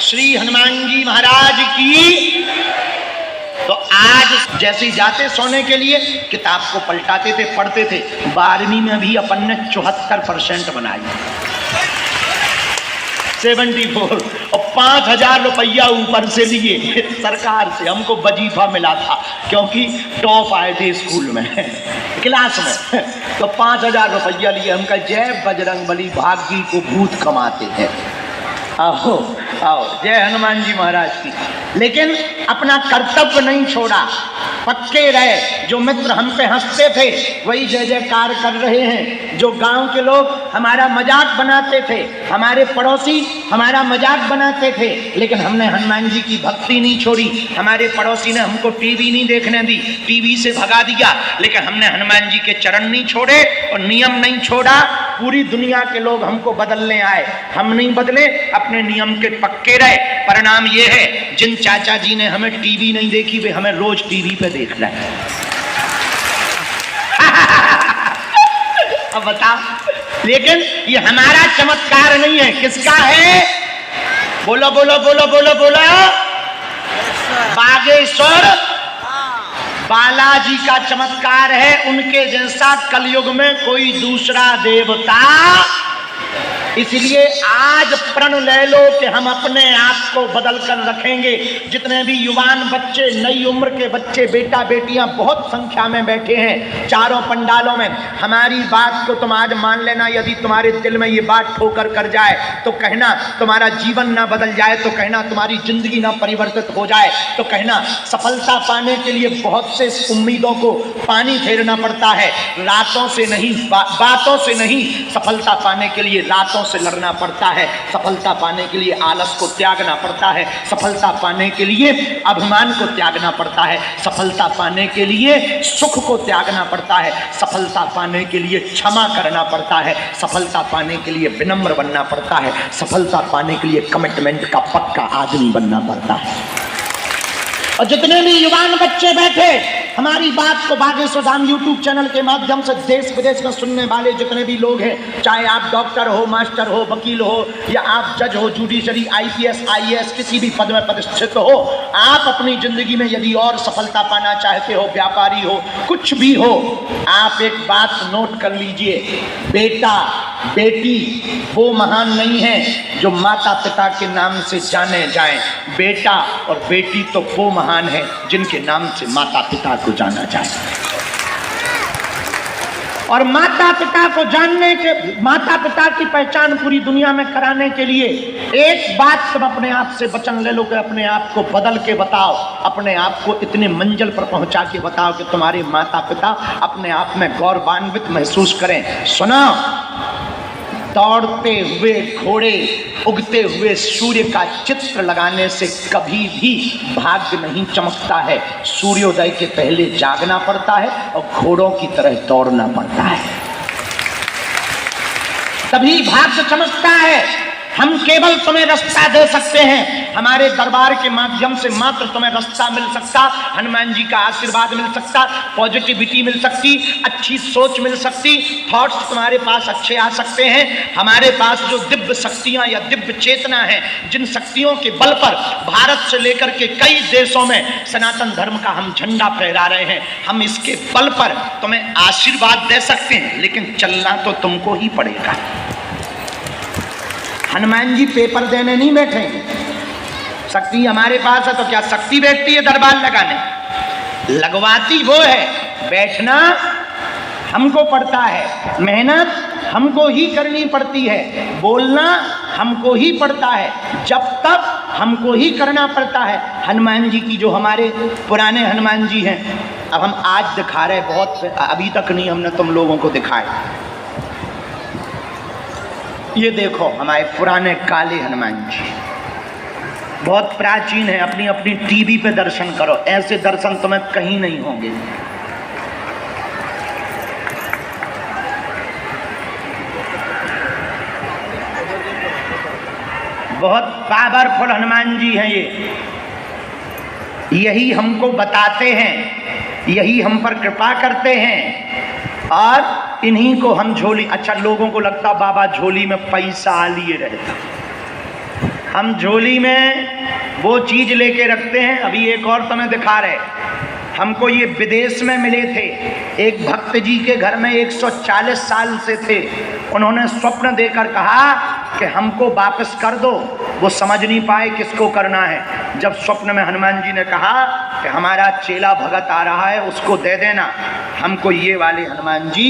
श्री हनुमान जी महाराज की। तो आज जैसे ही जाते सोने के लिए किताब को पलटाते थे, पढ़ते थे। 12वीं में भी अपन ने 74% बनाई, 74, और 5000 रुपया ऊपर से लिए सरकार से। हमको वजीफा मिला था क्योंकि टॉप आए थे स्कूल में, क्लास में। तो 5000 रुपया लिए। हम कहे जय बजरंगबली, भाग्य को भूत कमाते हैं। आओ आओ, जय हनुमान जी महाराज की। लेकिन अपना कर्तव्य नहीं छोड़ा, पक्के रहे। जो मित्र हम पे हंसते थे वही जय जयकार कर रहे हैं। जो गांव के लोग हमारा मजाक बनाते थे, हमारे पड़ोसी हमारा मजाक बनाते थे, लेकिन हमने हनुमान जी की भक्ति नहीं छोड़ी। हमारे पड़ोसी ने हमको टीवी नहीं देखने दी, टीवी से भगा दिया, लेकिन हमने हनुमान जी के चरण नहीं छोड़े और नियम नहीं छोड़ा। पूरी दुनिया के लोग हमको बदलने आए, हम नहीं बदले, अपने नियम के पक्के रहे। परिणाम ये है, जिन चाचा जी ने हमें टीवी नहीं देखी वे हमें रोज टीवी पे देख रहे हैं। अब बता, लेकिन ये हमारा चमत्कार नहीं है, किसका है? बोलो बोलो बोलो बोलो बोलो, बागेश्वर बालाजी का चमत्कार है। उनके जैसा कलयुग में कोई दूसरा देवता। इसलिए आज प्रण ले लो कि हम अपने आप को बदल कर रखेंगे। जितने भी युवान बच्चे, नई उम्र के बच्चे, बेटा बेटियां बहुत संख्या में बैठे हैं चारों पंडालों में, हमारी बात को तुम आज मान लेना। यदि तुम्हारे दिल में ये बात ठोकर कर जाए तो कहना तुम्हारा जीवन ना बदल जाए, तो कहना तुम्हारी जिंदगी ना परिवर्तित हो जाए, तो कहना सफलता पाने के लिए बहुत से उम्मीदों को पानी फेरना पड़ता है। रातों से नहीं, बातों से नहीं, सफलता पाने के लिए रातों से लड़ना पड़ता है। सफलता पाने के लिए आलस को त्यागना पड़ता है। सफलता पाने के लिए अभिमान को त्यागना पड़ता है। सफलता पाने के लिए सुख को त्यागना पड़ता है। सफलता पाने के लिए क्षमा करना पड़ता है। सफलता पाने के लिए विनम्र बनना पड़ता है। सफलता पाने के लिए कमिटमेंट का पक्का आदमी बनना पड़ता है। और जितने भी युवान बच्चे बैठे हमारी बात को बागेश्वर धाम यूट्यूब चैनल के माध्यम से देश विदेश में सुनने वाले जितने भी लोग हैं, चाहे आप डॉक्टर हो, मास्टर हो, वकील हो, या आप जज हो, जुडिशरी, IPS IAS किसी भी पद में प्रतिष्ठित हो, आप अपनी जिंदगी में यदि और सफलता पाना चाहते हो, व्यापारी हो, कुछ भी हो, आप एक बात नोट कर लीजिए, बेटा बेटी वो महान नहीं है जो माता पिता के नाम से जाने जाएं। बेटा और बेटी तो वो महान है जिनके नाम से माता पिता को जाना जाए। और माता पिता को जानने के, माता पिता की पहचान पूरी दुनिया में कराने के लिए एक बात तुम अपने आप से वचन ले लो कि अपने आप को बदल के बताओ, अपने आप को इतने मंजिल पर पहुंचा के बताओ कि तुम्हारे माता पिता अपने आप में गौरवान्वित महसूस करें। सुनो, दौड़ते हुए घोड़े, उगते हुए सूर्य का चित्र लगाने से कभी भी भाग्य नहीं चमकता है। सूर्योदय के पहले जागना पड़ता है और घोड़ों की तरह दौड़ना पड़ता है, तभी भाग्य चमकता है। हम केवल तुम्हें रास्ता दे सकते हैं, हमारे दरबार के माध्यम से मात्र तुम्हें रास्ता मिल सकता, हनुमान जी का आशीर्वाद मिल सकता, पॉजिटिविटी मिल सकती, अच्छी सोच मिल सकती, थॉट्स तुम्हारे पास अच्छे आ सकते हैं। हमारे पास जो दिव्य शक्तियां या दिव्य चेतना है, जिन शक्तियों के बल पर भारत से लेकर के कई देशों में सनातन धर्म का हम झंडा फहरा रहे हैं, हम इसके बल पर तुम्हें आशीर्वाद दे सकते हैं, लेकिन चलना तो तुमको ही पड़ेगा। हनुमान जी पेपर देने नहीं बैठेंगे। शक्ति हमारे पास है तो क्या शक्ति बैठती है दरबार लगाने? लगवाती वो है, बैठना हमको पड़ता है, मेहनत हमको ही करनी पड़ती है, बोलना हमको ही पड़ता है, जब तक हमको ही करना पड़ता है। हनुमान जी की जो हमारे पुराने हनुमान जी हैं, अब हम आज दिखा रहे, बहुत अभी तक नहीं हमने तुम लोगों को दिखाए। ये देखो हमारे पुराने काले हनुमान जी, बहुत प्राचीन है। अपनी अपनी टीवी पे दर्शन करो, ऐसे दर्शन तुम्हें कहीं नहीं होंगे। बहुत पावरफुल हनुमान जी हैं ये। यही हमको बताते हैं, यही हम पर कृपा करते हैं, और इन्हीं को हम झोली। अच्छा, लोगों को लगता बाबा झोली में पैसा लिए रहता, हम झोली में वो चीज लेके रखते हैं। अभी एक और तुम्हें दिखा रहे, हमको ये विदेश में मिले थे। एक भक्त जी के घर में 140 साल से थे। उन्होंने स्वप्न देकर कहा कि हमको वापस कर दो। वो समझ नहीं पाए किसको करना है। जब स्वप्न में हनुमान जी ने कहा कि हमारा चेला भगत आ रहा है, उसको दे देना, हमको ये वाले हनुमान जी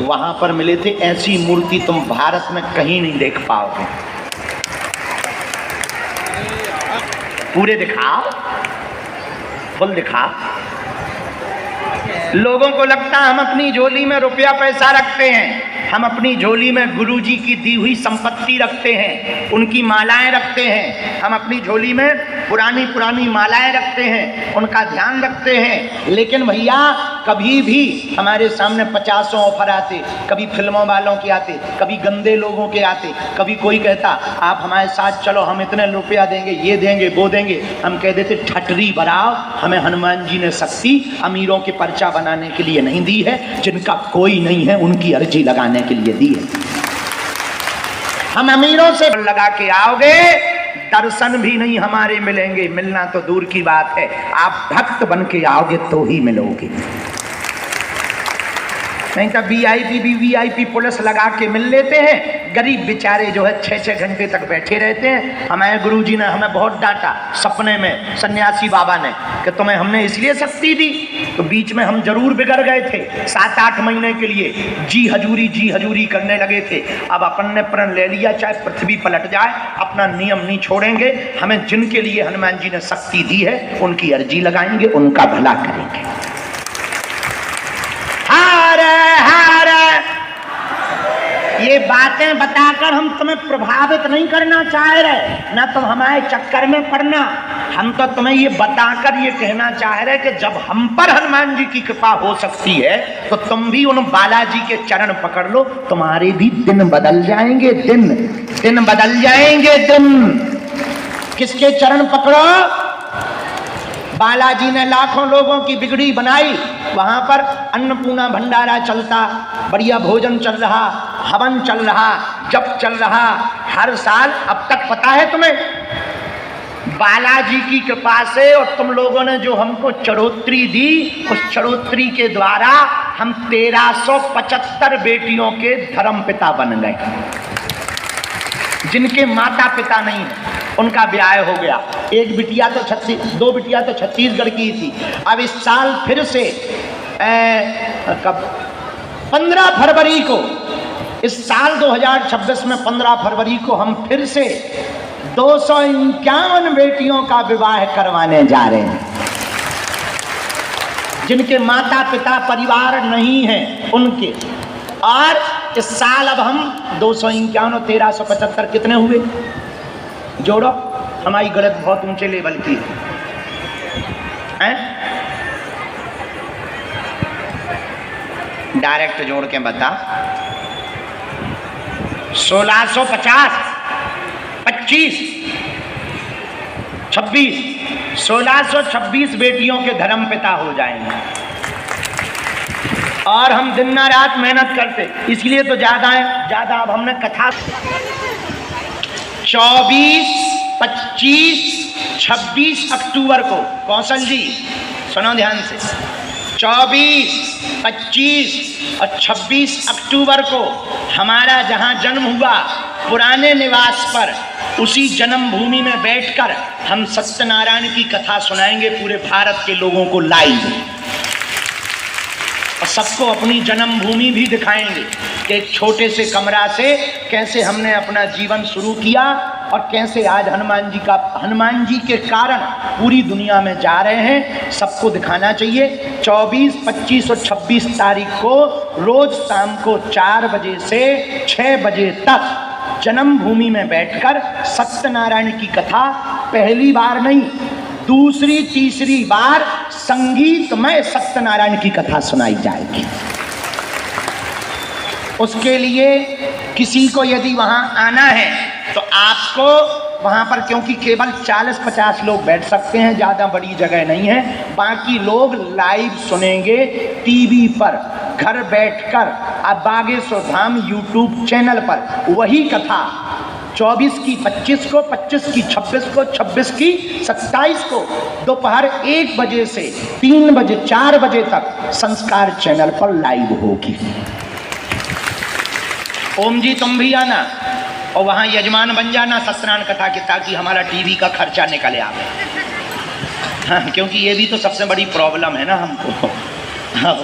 वहाँ पर मिले थे। ऐसी मूर्ति तुम भारत में कहीं नहीं देख पाओगे। पूरे दिखाओ, फुल दिखाओ। लोगों को लगता है हम अपनी झोली में रुपया पैसा रखते हैं। हम अपनी झोली में गुरु जी की दी हुई संपत्ति रखते हैं, उनकी मालाएं रखते हैं। हम अपनी झोली में पुरानी पुरानी मालाएं रखते हैं, उनका ध्यान रखते हैं। लेकिन भैया कभी भी हमारे सामने 50 ऑफर आते, कभी फिल्मों वालों के आते, कभी गंदे लोगों के आते, कभी कोई कहता आप हमारे साथ चलो, हम इतने रुपया देंगे, ये देंगे, वो देंगे। हम कह देते ठटरी भराओ, हमें हनुमान जी ने शक्ति अमीरों के पर्चा बनाने के लिए नहीं दी है, जिनका कोई नहीं है उनकी अर्जी लगाने के लिए दी है। हम अमीरों से लगा के आओगे, दर्शन भी नहीं हमारे मिलेंगे, मिलना तो दूर की बात है। आप भक्त बन के आओगे तो ही मिलोगे, नहीं तो वीआईपी पुलिस लगा के मिल लेते हैं। गरीब बेचारे जो है 6-6 घंटे तक बैठे रहते हैं। हमारे गुरुजी ने हमें बहुत डांटा सपने में, सन्यासी बाबा ने, कि तुम्हें हमने इसलिए शक्ति दी। तो बीच में हम जरूर बिगड़ गए थे, 7-8 महीने के लिए जी हजूरी करने लगे थे। अब अपन ने प्रण ले लिया, चाहे पृथ्वी पलट जाए, अपना नियम नहीं छोड़ेंगे। हमें जिनके लिए हनुमान जी ने शक्ति दी है उनकी अर्जी लगाएंगे, उनका भला करेंगे। ये बातें बताकर हम तुम्हें प्रभावित नहीं करना चाह रहे, ना तुम हमारे चक्कर में पड़ना। हम तो तुम्हें ये बताकर ये कहना चाह रहे कि जब हम पर हनुमान जी की कृपा हो सकती है तो तुम भी उन बालाजी के चरण पकड़ लो, तुम्हारे भी दिन बदल जाएंगे। दिन बदल जाएंगे। किसके चरण पकड़ो? बालाजी ने लाखों लोगों की बिगड़ी बनाई। वहां पर अन्नपूर्णा भंडारा चलता, बढ़िया भोजन चल रहा, हवन चल रहा, जप चल रहा हर साल। अब तक पता है तुम्हें, बालाजी की कृपा से और तुम लोगों ने जो हमको चढ़ोतरी दी, उस चढ़ोतरी के द्वारा हम 1375 बेटियों के धर्म पिता बन गए। जिनके माता पिता नहीं है उनका ब्याह हो गया। एक बिटिया तो 2 बिटिया तो छत्तीसगढ़ की थी। अब इस साल फिर से कब 15 फरवरी को, इस साल 2026 में 15 फरवरी को हम फिर से 251 बेटियों का विवाह करवाने जा रहे हैं। जिनके माता पिता परिवार नहीं है उनके। और इस साल अब हम 251 और 1375 कितने हुए जोड़ो। हमारी गलत बहुत ऊंचे लेवल की है। डायरेक्ट जोड़ के बता। 1650, 25, 26, 1626 बेटियों के धर्म पिता हो जाएंगे। और हम दिन ना रात मेहनत करते, इसलिए तो ज्यादा अब हमने कथा 24, 25, 26 अक्टूबर को, कौशल जी सुनो ध्यान से, 24, 25 और 26 अक्टूबर को हमारा जहां जन्म हुआ पुराने निवास पर, उसी जन्मभूमि में बैठकर हम सत्यनारायण की कथा सुनाएंगे पूरे भारत के लोगों को लाइव। और सबको अपनी जन्मभूमि भी दिखाएंगे कि एक छोटे से कमरा से कैसे हमने अपना जीवन शुरू किया और कैसे आज हनुमान जी के कारण पूरी दुनिया में जा रहे हैं। सबको दिखाना चाहिए। 24, 25 और 26 तारीख को रोज शाम को 4 बजे से 6 बजे तक जन्मभूमि में बैठकर सत्यनारायण की कथा पहली बार नहीं, दूसरी तीसरी बार संगीतमय सत्यनारायण की कथा सुनाई जाएगी। उसके लिए किसी को यदि वहां आना है तो आपको वहां पर, क्योंकि केवल 40-50 लोग बैठ सकते हैं, ज़्यादा बड़ी जगह नहीं है, बाकी लोग लाइव सुनेंगे टीवी पर घर बैठकर। अब बागेश्वर धाम यूट्यूब चैनल पर वही कथा 24 की 25 को, 25 की 26 को, 26 की 27 को दोपहर 1 बजे से 3 बजे 4 बजे तक संस्कार चैनल पर लाइव होगी। ओम जी तुम भी आना और वहां यजमान बन जाना सत्यनारायण कथा के, ताकि हमारा टीवी का खर्चा निकले आवे। हाँ, क्योंकि ये भी तो सबसे बड़ी प्रॉब्लम है ना हमको। हाँ।